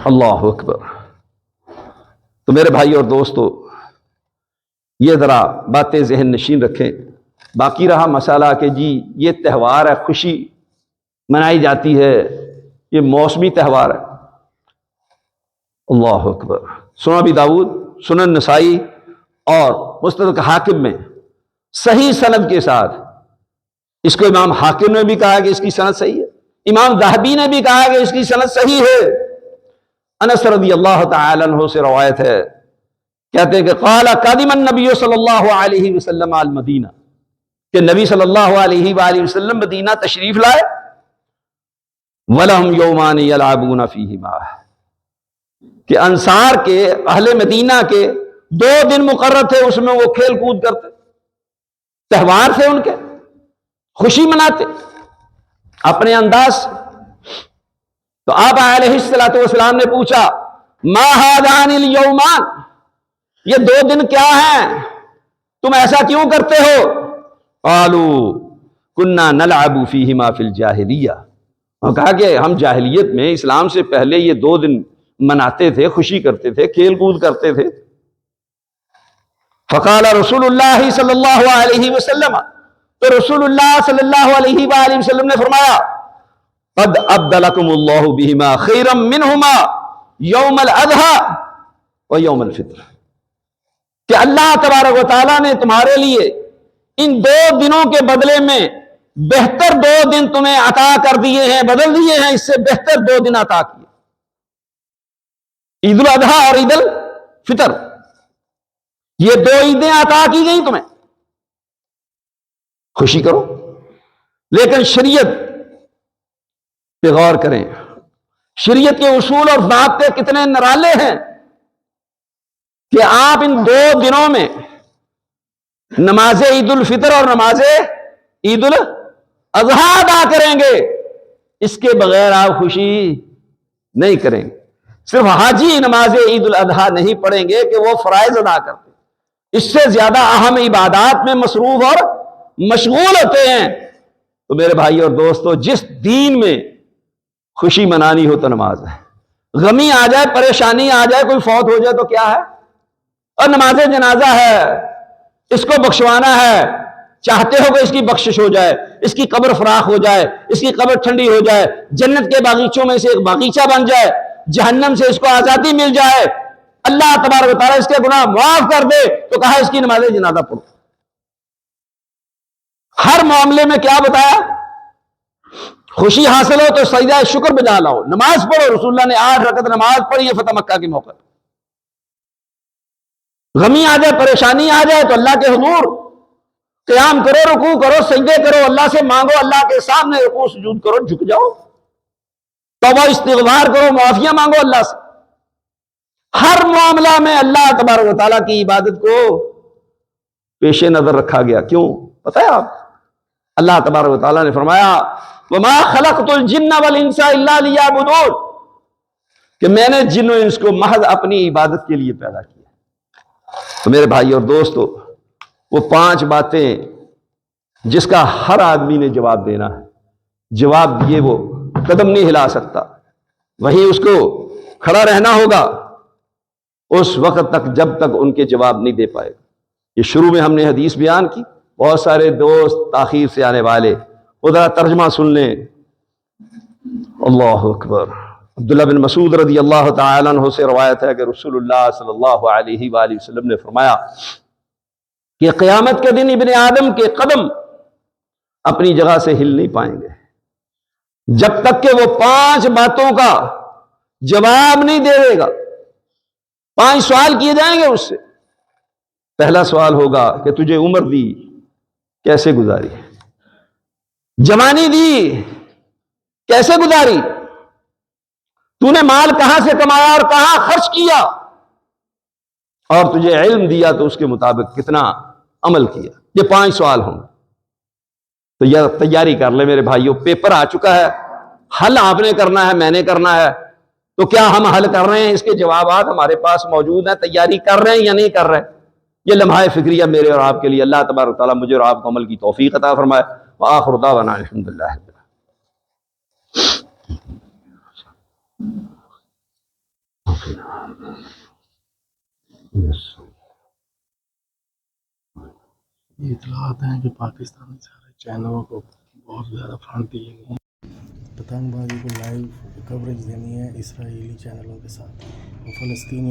اللہ اکبر. تو میرے بھائی اور دوستو، یہ ذرا باتیں ذہن نشین رکھیں. باقی رہا مسئلہ کہ جی یہ تہوار ہے، خوشی منائی جاتی ہے، یہ موسمی تہوار ہے. اللہ اکبر. سنن ابی داؤد، سنن نسائی اور مستدرک حاکم میں صحیح سند کے ساتھ، اس کو امام حاکم نے بھی کہا کہ اس کی سند صحیح ہے، امام ذہبی نے بھی کہا کہ اس کی سند صحیح ہے. انس رضی اللہ تعالی عنہ سے روایت ہے، کہتے ہیں کہ قال قادم النبی صلی اللہ علیہ وسلم المدینہ، کہ نبی صلی اللہ علیہ وآلہ وسلم مدینہ تشریف لائے. وَلَهُمْ يَوْمَانِ يَلْعَبُونَ فِيهِمَا، کہ انصار کے، اہل مدینہ کے 2 دن مقرر تھے، اس میں وہ کھیل کود کرتے، تہوار تھے ان کے، خوشی مناتے اپنے انداز سے. تو آپ علیہ الصلوۃ والسلام نے پوچھا ما هذان اليومان، یہ 2 دن کیا ہیں، تم ایسا کیوں کرتے ہو؟ قالوا كنا نلعب فيهما في الجاهلیہ، اور کہا کہ ہم جاہلیت میں، اسلام سے پہلے یہ 2 دن مناتے تھے، خوشی کرتے تھے، کھیل کود کرتے تھے۔ فقال رسول اللہ صلی اللہ علیہ وسلم، تو رسول اللہ صلی اللہ علیہ وآلہ وسلم نے فرمایا قد ابدلکم اللہ بہما خیرا منہما یوم الاضحیٰ و یوم الفطر، کہ اللہ تبارک و تعالیٰ نے تمہارے لیے ان 2 دنوں کے بدلے میں بہتر 2 دن تمہیں عطا کر دیے ہیں، بدل دیے ہیں، اس سے بہتر 2 دن عطا کیے، عید الاضحیٰ اور عید الفطر، یہ 2 عیدیں عطا کی گئی تمہیں، خوشی کرو۔ لیکن شریعت پہ غور کریں، شریعت کے اصول اور ضابطے کتنے نرالے ہیں کہ آپ ان 2 دنوں میں نماز عید الفطر اور نماز عید الاضحیٰ ادا کریں گے، اس کے بغیر آپ خوشی نہیں کریں گے۔ صرف حاجی نماز عید الاضحیٰ نہیں پڑھیں گے کہ وہ فرائض ادا کرتے، اس سے زیادہ اہم عبادات میں مصروف اور مشغول ہوتے ہیں۔ تو میرے بھائی اور دوستو، جس دین میں خوشی منانی ہو تو نماز ہے، غمی آ جائے، پریشانی آ جائے، کوئی فوت ہو جائے تو کیا ہے، اور نماز جنازہ ہے، اس کو بخشوانا ہے، چاہتے ہو کہ اس کی بخشش ہو جائے، اس کی قبر فراخ ہو جائے، اس کی قبر ٹھنڈی ہو جائے، جنت کے باغیچوں میں سے ایک باغیچہ بن جائے، جہنم سے اس کو آزادی مل جائے، اللہ تبارک و تعالیٰ اس کے گناہ معاف کر دے، تو کہا اس کی نماز جنازہ پڑھو۔ ہر معاملے میں کیا بتایا؟ خوشی حاصل ہو تو سجدہ شکر بجا لاؤ، نماز پڑھو۔ رسول اللہ نے 8 رکعت نماز پڑھی ہے فتح مکہ کے موقع۔ غمی آ جائے، پریشانی آ جائے تو اللہ کے حضور قیام کرو، رکوع کرو، سجدے کرو، اللہ سے مانگو، اللہ کے سامنے رکوع سجود کرو، جھک جاؤ، توبہ استغفار کرو، معافیاں مانگو اللہ سے۔ ہر معاملہ میں اللہ تبارک و تعالیٰ کی عبادت کو پیش نظر رکھا گیا۔ کیوں پتہ ہے آپ؟ اللہ تبارک و تعالیٰ نے فرمایا وَمَا خَلَقْتُ الْجِنَّ وَالْإِنسَ إِلَّا لِيَعْبُدُونِ، کہ میں نے جن و انس کو محض اپنی عبادت کے لیے پیدا کیا۔ تو میرے بھائی اور دوستو، وہ 5 باتیں جس کا ہر آدمی نے جواب دینا ہے، جواب دیے وہ قدم نہیں ہلا سکتا، وہیں اس کو کھڑا رہنا ہوگا اس وقت تک جب تک ان کے جواب نہیں دے پائے گا۔ یہ شروع میں ہم نے حدیث بیان کی، بہت سارے دوست تاخیر سے آنے والے ذرا ترجمہ سن لیں۔ اللہ اکبر۔ عبداللہ بن مسعود رضی اللہ تعالیٰ عنہ سے روایت ہے کہ رسول اللہ صلی اللہ علیہ وآلہ وسلم نے فرمایا کہ قیامت کے دن ابن آدم کے قدم اپنی جگہ سے ہل نہیں پائیں گے جب تک کہ وہ 5 باتوں کا جواب نہیں دے دے گا۔ 5 سوال کیے جائیں گے اس سے۔ پہلا سوال ہوگا کہ تجھے عمر دی کیسے گزاری، جوانی دی کیسے گزاری، تو نے مال کہاں سے کمایا اور کہاں خرچ کیا، اور تجھے علم دیا تو اس کے مطابق کتنا عمل کیا۔ یہ 5 سوال ہوں گے۔ تو یہ تیاری کر لے میرے بھائیوں، پیپر آ چکا ہے، حل آپ نے کرنا ہے، میں نے کرنا ہے۔ تو کیا ہم حل کر رہے ہیں؟ اس کے جوابات ہمارے پاس موجود ہیں، تیاری کر رہے ہیں یا نہیں کر رہے ہیں؟ یہ لمحہ فکریہ میرے اور آپ کے لیے۔ اللہ تبارک و تعالیٰ مجھے اور آپ کو عمل کی توفیق عطا فرمائے۔ وآخر دعوانا الحمدللہ۔ یہ اطلاعات ہیں کہ پاکستان میں سارے چینلوں کو بہت زیادہ فنڈ دیے گئے ہیں، پتنگ بازی کو لائیو کوریج دینی ہے اسرائیلی چینلوں کے ساتھ، اور فلسطینی